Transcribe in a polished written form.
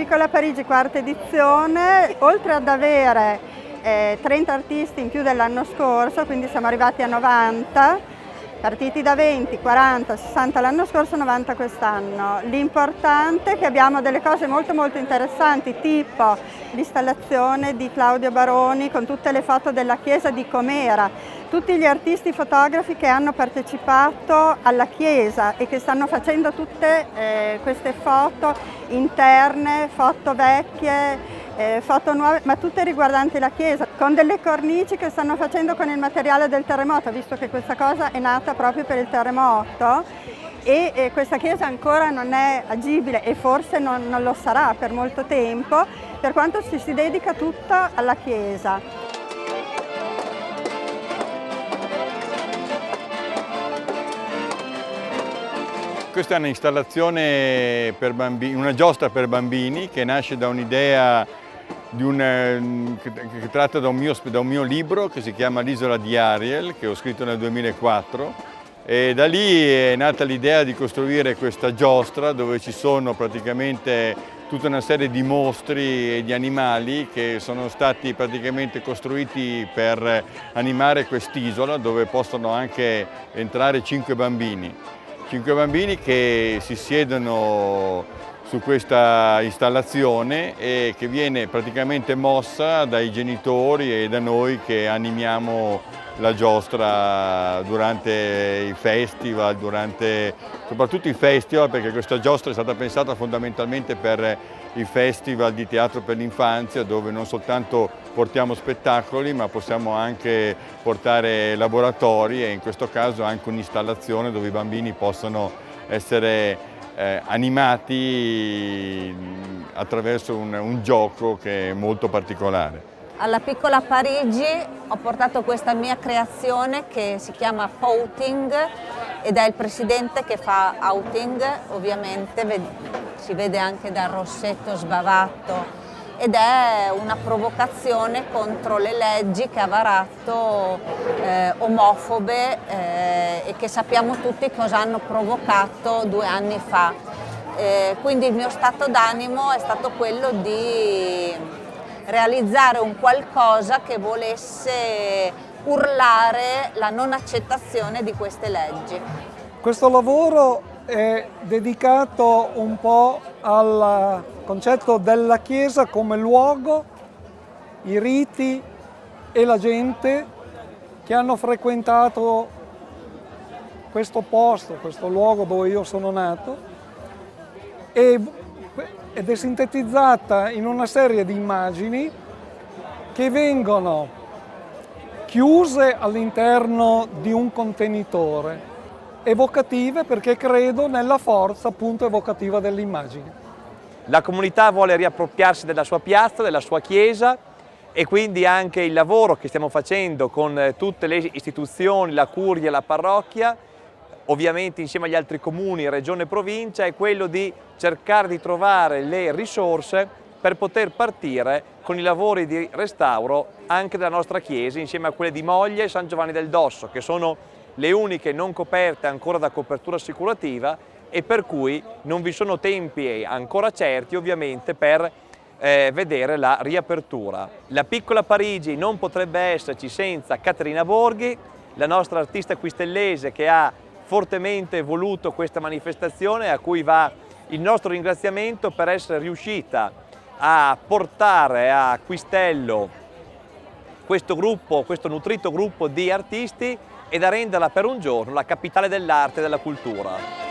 Piccola Parigi, quarta edizione, oltre ad avere 30 artisti in più dell'anno scorso, quindi siamo arrivati a 90, partiti da 20, 40, 60 l'anno scorso, 90 quest'anno. L'importante è che abbiamo delle cose molto interessanti, tipo l'installazione di Claudio Baroni con tutte le foto della chiesa di com'era, tutti gli artisti fotografi che hanno partecipato alla chiesa e che stanno facendo tutte queste foto interne, foto vecchie, foto nuove, ma tutte riguardanti la chiesa, con delle cornici che stanno facendo con il materiale del terremoto, visto che questa cosa è nata proprio per il terremoto e questa chiesa ancora non è agibile e forse non lo sarà per molto tempo, per quanto si dedica tutta alla chiesa. Questa è un'installazione per bambini, una giostra per bambini che nasce da un'idea che tratta da un mio libro che si chiama L'isola di Ariel, che ho scritto nel 2004, e da lì è nata l'idea di costruire questa giostra dove ci sono praticamente tutta una serie di mostri e di animali che sono stati praticamente costruiti per animare quest'isola, dove possono anche entrare 5 bambini. 5 bambini che si siedono su questa installazione e che viene praticamente mossa dai genitori e da noi che animiamo la giostra durante i festival, soprattutto i festival, perché questa giostra è stata pensata fondamentalmente per i festival di teatro per l'infanzia, dove non soltanto portiamo spettacoli ma possiamo anche portare laboratori e in questo caso anche un'installazione dove i bambini possono essere animati attraverso un gioco che è molto particolare. Alla Piccola Parigi ho portato questa mia creazione che si chiama Pouting ed è il presidente che fa outing, ovviamente si vede anche dal rossetto sbavato, ed è una provocazione contro le leggi che ha varato omofobe e che sappiamo tutti cosa hanno provocato 2 anni fa. Quindi il mio stato d'animo è stato quello di realizzare un qualcosa che volesse urlare la non accettazione di queste leggi. Questo lavoro è dedicato un po' al concetto della Chiesa come luogo, i riti e la gente che hanno frequentato questo posto, questo luogo dove io sono nato, ed è sintetizzata in una serie di immagini che vengono chiuse all'interno di un contenitore, evocative perché credo nella forza appunto evocativa dell'immagine. La comunità vuole riappropriarsi della sua piazza, della sua chiesa e quindi anche il lavoro che stiamo facendo con tutte le istituzioni, la curia, la parrocchia, ovviamente insieme agli altri comuni, regione e provincia, è quello di cercare di trovare le risorse per poter partire con i lavori di restauro anche della nostra chiesa insieme a quelle di Moglie e San Giovanni del Dosso, che sono le uniche non coperte ancora da copertura assicurativa e per cui non vi sono tempi ancora certi ovviamente per vedere la riapertura. La Piccola Parigi non potrebbe esserci senza Caterina Borghi, la nostra artista quistellese che ha fortemente voluto questa manifestazione, a cui va il nostro ringraziamento per essere riuscita a portare a Quistello questo nutrito gruppo di artisti e da renderla per un giorno la capitale dell'arte e della cultura.